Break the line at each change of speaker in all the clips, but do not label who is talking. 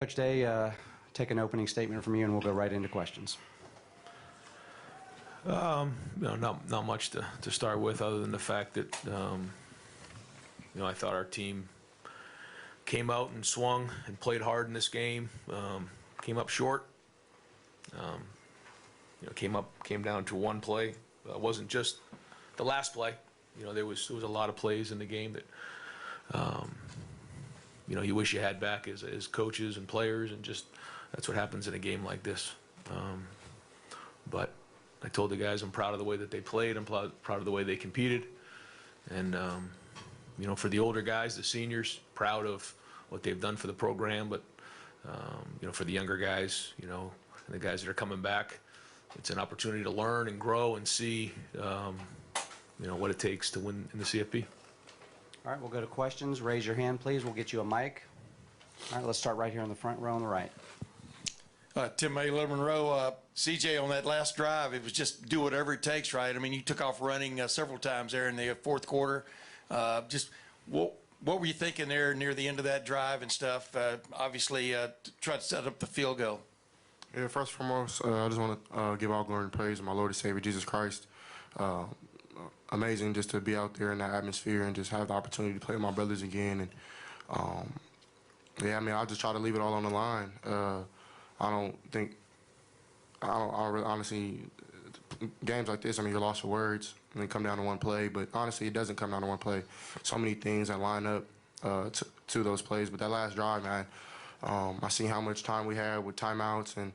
Coach Day, take an opening statement from you, and we'll go right into questions.
Not much to start with, other than the fact that I thought our team came out and swung and played hard in this game. Came up short. Came down to one play. It wasn't just the last play. There was a lot of plays in the game that you wish you had back as coaches and players, and just that's what happens in a game like this. But I told the guys I'm proud of the way that they played. I'm proud of the way they competed, and for the older guys, the seniors, proud of what they've done for the program. But for the younger guys, and the guys that are coming back, it's an opportunity to learn and grow and see what it takes to win in the CFP.
All right, we'll go to questions. Raise your hand, please. We'll get you a mic. All right, let's start right here in the front row on the right.
Tim May, Letterman Row. CJ, on that last drive, it was just do whatever it takes, right? I mean, you took off running several times there in the fourth quarter. Just what were you thinking there near the end of that drive and stuff? Obviously, to try to set up the field goal.
Yeah, first and foremost, I just want to give all glory and praise to my Lord and Savior, Jesus Christ. Amazing just to be out there in that atmosphere and just have the opportunity to play with my brothers again. And I'll just try to leave it all on the line. I don't really, honestly, games like this, you're lost for words and they come down to one play. But honestly, it doesn't come down to one play. So many things that line up to those plays. But that last drive, man, I seen how much time we had with timeouts, and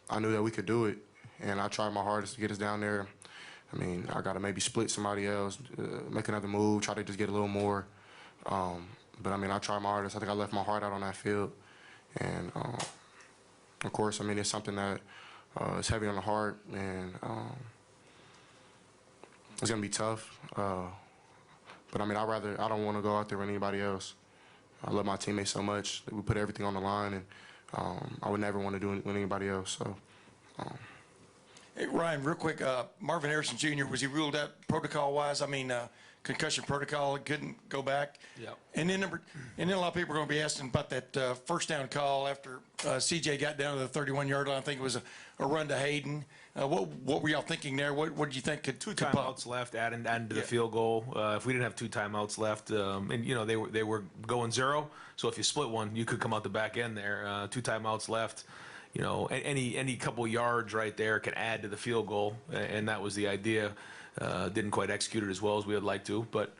I knew that we could do it. And I tried my hardest to get us down there. I got to maybe split somebody else, make another move, try to just get a little more. But I tried my hardest. I think I left my heart out on that field. And of course, it's something that is heavy on the heart, and it's going to be tough. But I don't want to go out there with anybody else. I love my teammates so much that we put everything on the line, and I would never want to do it with anybody else. So.
Hey, Ryan, real quick, Marvin Harrison Jr., was he ruled out protocol-wise? Concussion protocol, couldn't go back.
Yeah.
And then a lot of people are going to be asking about that first down call after CJ got down to the 31-yard line. I think it was a run to Hayden. What were y'all thinking there? What did you think could
two
pop?
timeouts left, adding to the field goal. If we didn't have two timeouts left, and they were going zero, so if you split one, you could come out the back end there. Two timeouts left. Any couple yards right there can add to the field goal, and that was the idea. Didn't quite execute it as well as we would like to, but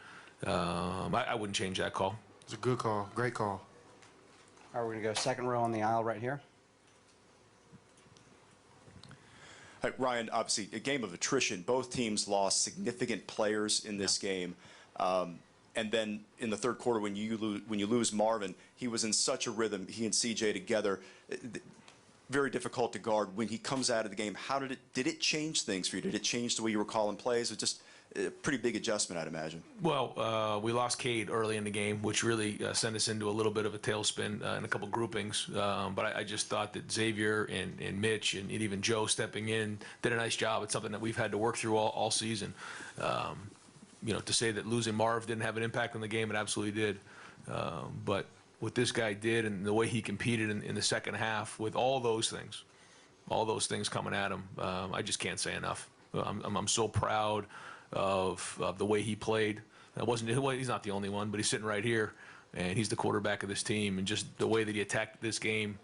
I wouldn't change that call.
It's a good call, great call.
All right, we're going to go second row on the aisle right here.
Hey, Ryan, obviously a game of attrition. Both teams lost significant players in this game. And then in the third quarter, when you lose Marvin, he was in such a rhythm, he and CJ together. Very difficult to guard. When he comes out of the game, did it change things for you? Did it change the way you were calling plays? It was just a pretty big adjustment, I'd imagine.
Well, we lost Cade early in the game, which really sent us into a little bit of a tailspin in a couple groupings. But I just thought that Xavier and Mitch and even Joe stepping in did a nice job. It's something that we've had to work through all season. To say that losing Marv didn't have an impact on the game, it absolutely did. But what this guy did and the way he competed in the second half with all those things coming at him, I just can't say enough. I'm so proud of the way he played. He's not the only one, but he's sitting right here, and he's the quarterback of this team, and just the way that he attacked this game,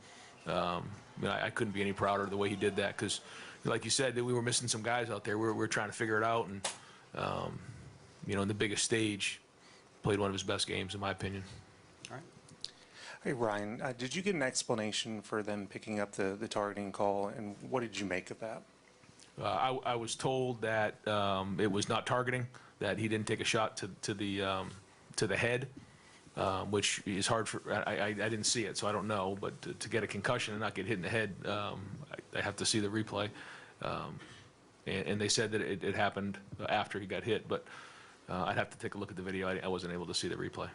I couldn't be any prouder of the way he did that, because like you said, we were missing some guys out there. We were trying to figure it out, and in the biggest stage, played one of his best games in my opinion.
All right.
Hey, Ryan, did you get an explanation for them picking up the targeting call, and what did you make of that?
I was told that it was not targeting, that he didn't take a shot to the head, which is hard for. I didn't see it, so I don't know. But to get a concussion and not get hit in the head, I have to see the replay. And they said that it happened after he got hit, but I'd have to take a look at the video. I wasn't able to see the replay.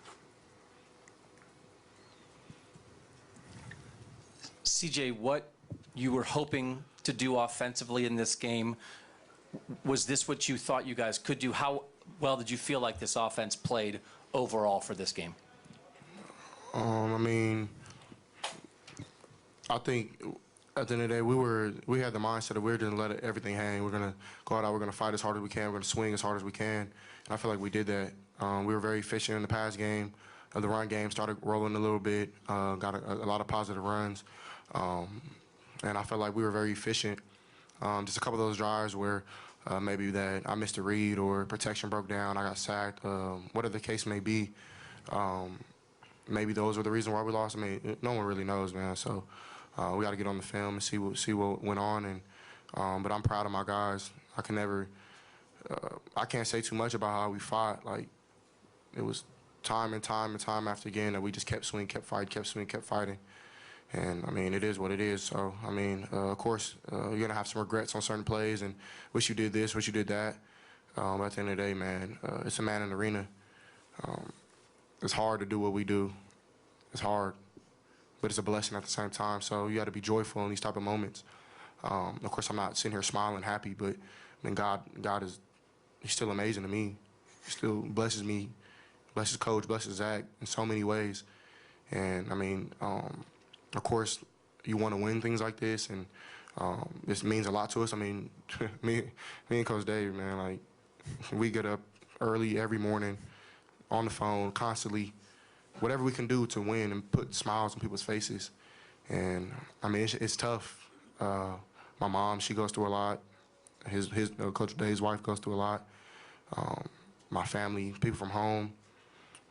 CJ, what you were hoping to do offensively in this game, was this what you thought you guys could do? How well did you feel like this offense played overall for this game?
I think at the end of the day, we had the mindset that we were going to let everything hang. We're going to go out, we're going to fight as hard as we can, we're going to swing as hard as we can, and I feel like we did that. We were very efficient in the pass game. The run game started rolling a little bit, got a lot of positive runs, and I felt like we were very efficient. Just a couple of those drives where maybe that I missed a read or protection broke down, I got sacked, whatever the case may be. Maybe those were the reason why we lost. I mean, no one really knows, man. So we got to get on the film and see what went on. And but I'm proud of my guys. I can't say too much about how we fought. Like, it was time and time after again that we just kept swinging, kept fighting, kept swinging, kept fighting. And I mean, it is what it is. So I mean, of course, you're gonna have some regrets on certain plays and wish you did this, wish you did that. But at the end of the day, man, it's a man in the arena. It's hard to do what we do. It's hard, but it's a blessing at the same time. So you got to be joyful in these type of moments. Of course, I'm not sitting here smiling, happy, but I mean, God He's still amazing to me. He still blesses me, blesses Coach, blesses Zach in so many ways. And I mean, of course, you want to win things like this, and this means a lot to us. I mean, me and Coach Dave, man, like, we get up early every morning, on the phone, constantly, whatever we can do to win and put smiles on people's faces. And I mean, it's tough. My mom, she goes through a lot. Coach Dave's wife goes through a lot. My family, people from home.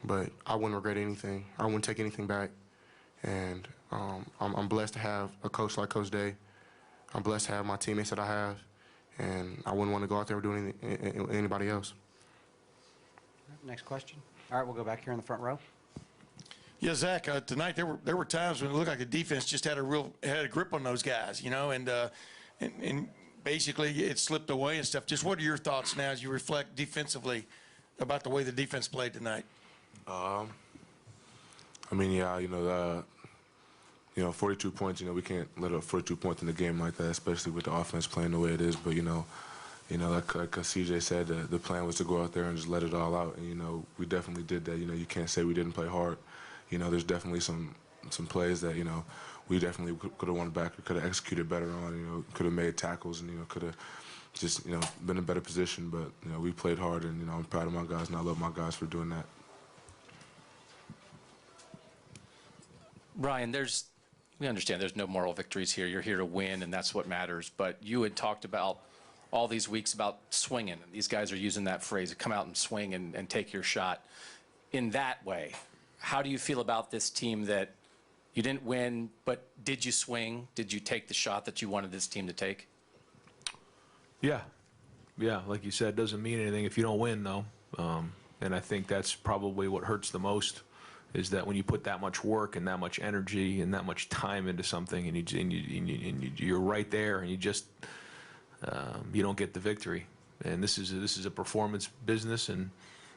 But I wouldn't regret anything. I wouldn't take anything back. And I'm blessed to have a coach like Coach Dave. I'm blessed to have my teammates that I have. And I wouldn't want to go out there doing anybody else.
Next question. All right, we'll go back here in the front row.
Yeah, Zach. Tonight there were times when it looked like the defense just had a grip on those guys, you know, and basically it slipped away and stuff. Just what are your thoughts now as you reflect defensively about the way the defense played tonight?
I mean, yeah, you know, 42 points. You know, we can't let up 42 points in a game like that, especially with the offense playing the way it is. But like CJ said, the plan was to go out there and just let it all out. And, you know, we definitely did that. You know, you can't say we didn't play hard. You know, there's definitely some plays that, you know, we definitely could have won back or could have executed better on. You know, could have made tackles and, you know, could have just, you know, been in a better position. But, you know, we played hard, and, you know, I'm proud of my guys, and I love my guys for doing that.
Ryan, we understand there's no moral victories here. You're here to win, and that's what matters. But you had talked about all these weeks about swinging, and these guys are using that phrase, come out and swing and take your shot. In that way, how do you feel about this team that you didn't win, but did you swing? Did you take the shot that you wanted this team to take?
Yeah, like you said, it doesn't mean anything if you don't win, though. And I think that's probably what hurts the most, is that when you put that much work and that much energy and that much time into something, and you're right there, and you just you don't get the victory. And this is a performance business, and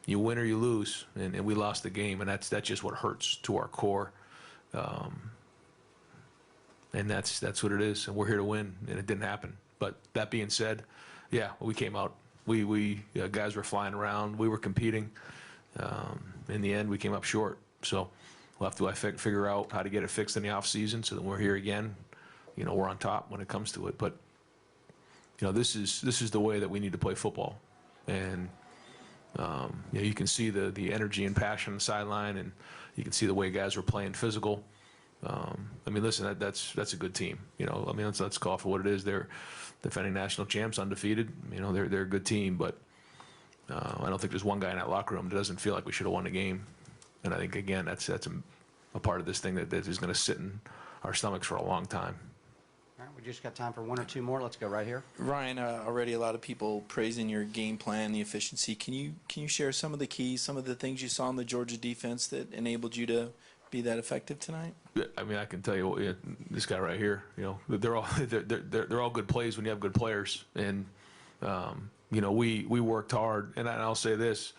you win or you lose, and we lost the game, and that's just what hurts to our core. And that's what it is, and we're here to win, and it didn't happen. But that being said, yeah, we came out. We guys were flying around. We were competing. In the end, we came up short. So we'll have to figure out how to get it fixed in the off season, so that when we're here again, you know, we're on top when it comes to it. But you know, this is the way that we need to play football, and you know, you can see the energy and passion on the sideline, and you can see the way guys were playing physical. I mean, listen, that's a good team. You know, I mean, let's call it for what it is. They're defending national champs, undefeated. You know, they're a good team, but I don't think there's one guy in that locker room that doesn't feel like we should have won the game. And I think, again, that's a part of this thing that is going to sit in our stomachs for a long time.
All right, we just got time for one or two more. Let's go right here.
Ryan, already a lot of people praising your game plan, the efficiency. Can you share some of the keys, some of the things you saw in the Georgia defense that enabled you to be that effective tonight?
I mean, I can tell you, this guy right here, you know, they're all good plays when you have good players. And you know, we worked hard, and I'll say this,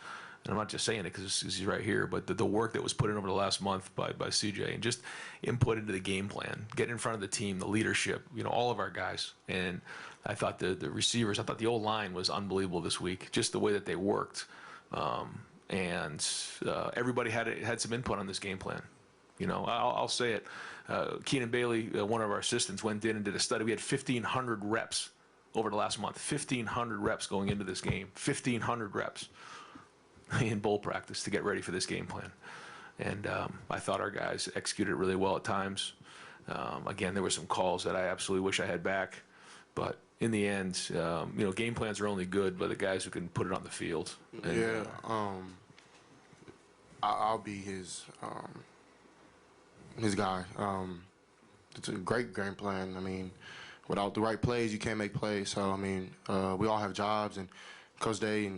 and I'm not just saying it because he's right here, but the work that was put in over the last month by CJ, and just input into the game plan, getting in front of the team, the leadership, you know, all of our guys. And I thought the receivers, I thought the old line was unbelievable this week, just the way that they worked. And everybody had some input on this game plan. You know, I'll say it. Keenan Bailey, one of our assistants, went in and did a study. We had 1,500 reps over the last month. 1,500 reps going into this game. 1,500 reps in bowl practice to get ready for this game plan. And I thought our guys executed it really well at times. Again, there were some calls that I absolutely wish I had back. But in the end, you know, game plans are only good by the guys who can put it on the field. And,
Yeah, I'll be his guy. It's a great game plan. I mean, without the right plays, you can't make plays. So I mean, we all have jobs, and Coach Day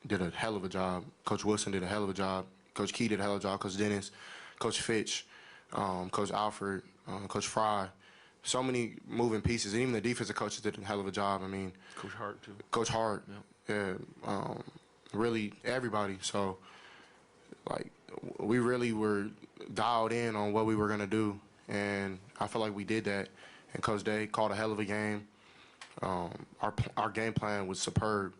did a hell of a job. Coach Wilson did a hell of a job. Coach Key did a hell of a job. Coach Dennis, Coach Fitch, Coach Alfred, Coach Fry. So many moving pieces, and even the defensive coaches did a hell of a job. I mean,
Coach Hart, too.
Coach Hart, yeah, really everybody. So, like, we really were dialed in on what we were gonna do, and I feel like we did that. And Coach Day called a hell of a game. Our game plan was superb.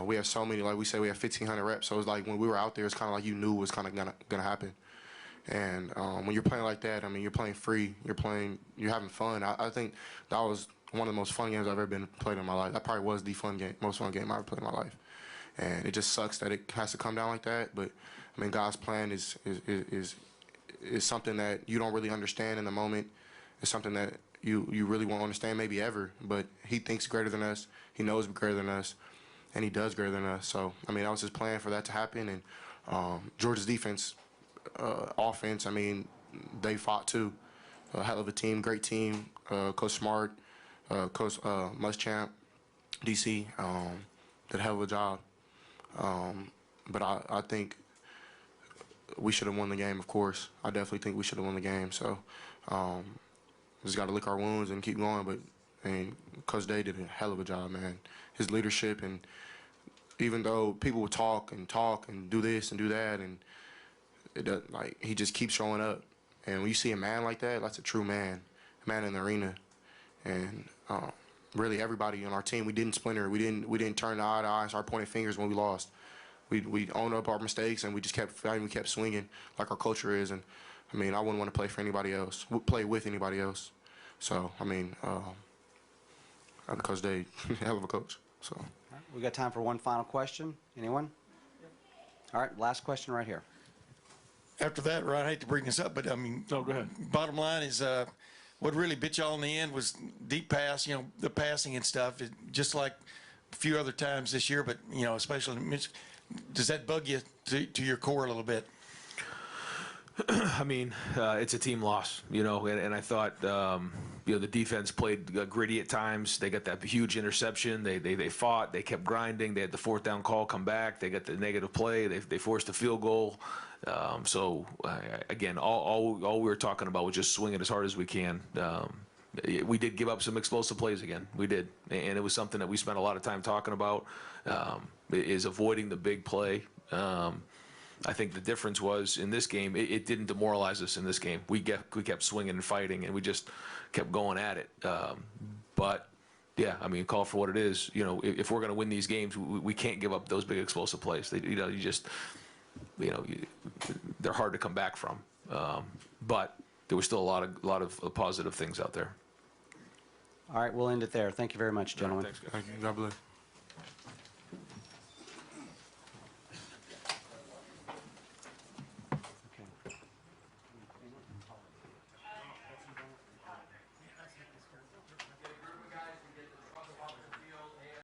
We have so many, like we said, we have 1,500 reps. So it's like when we were out there, it's kind of like you knew it was kind of gonna happen. And when you're playing like that, I mean, you're playing free. You're having fun. I think that was one of the most fun games I've ever been played in my life. That probably was the most fun game I've ever played in my life. And it just sucks that it has to come down like that. But I mean, God's plan is something that you don't really understand in the moment. It's something that you really won't understand maybe ever. But He thinks greater than us. He knows greater than us, and He does greater than us. So I mean, that was His plan for that to happen. And Georgia's defense. Offense, I mean, they fought too. A hell of a team, great team. Coach Smart, Coach Muschamp, DC, did a hell of a job. But I think we should have won the game, of course. I definitely think we should have won the game. So just got to lick our wounds and keep going. But Coach Day did a hell of a job, man. His leadership, and even though people would talk and do this and do that, and like, he just keeps showing up. And when you see a man like that, that's a true man, a man in the arena. And really everybody on our team, we didn't splinter. We didn't turn eye to eye and start pointing fingers when we lost. We owned up our mistakes, and we just kept fighting. We kept swinging like our culture is. And I mean, I wouldn't want to play for anybody else, play with anybody else. So I mean, Coach Day, hell of a coach. So
We got time for one final question. Anyone? All right, last question right here.
After that, Ryan, I hate to bring this up, but I mean,
No, go ahead.
bottom line is what really bit y'all in the end was deep pass, the passing and stuff, just like a few other times this year, but, especially, does that bug you to your core a little bit?
I mean, it's a team loss, and I thought, the defense played gritty at times. They got that huge interception. They fought. They kept grinding. They had the fourth down call come back. They got the negative play. They forced a field goal. Again, all we were talking about was just swinging as hard as we can. We did give up some explosive plays again. We did, and it was something that we spent a lot of time talking about. Is avoiding the big play. I think the difference was in this game, it didn't demoralize us in this game. We kept swinging and fighting, and we just kept going at it. But yeah, I mean, call it for what it is. If we're going to win these games, we can't give up those big explosive plays. They're hard to come back from. But there was still a lot of positive things out there.
All right, we'll end it there. Thank you very much, gentlemen.
Thanks, guys.
thank you. God bless.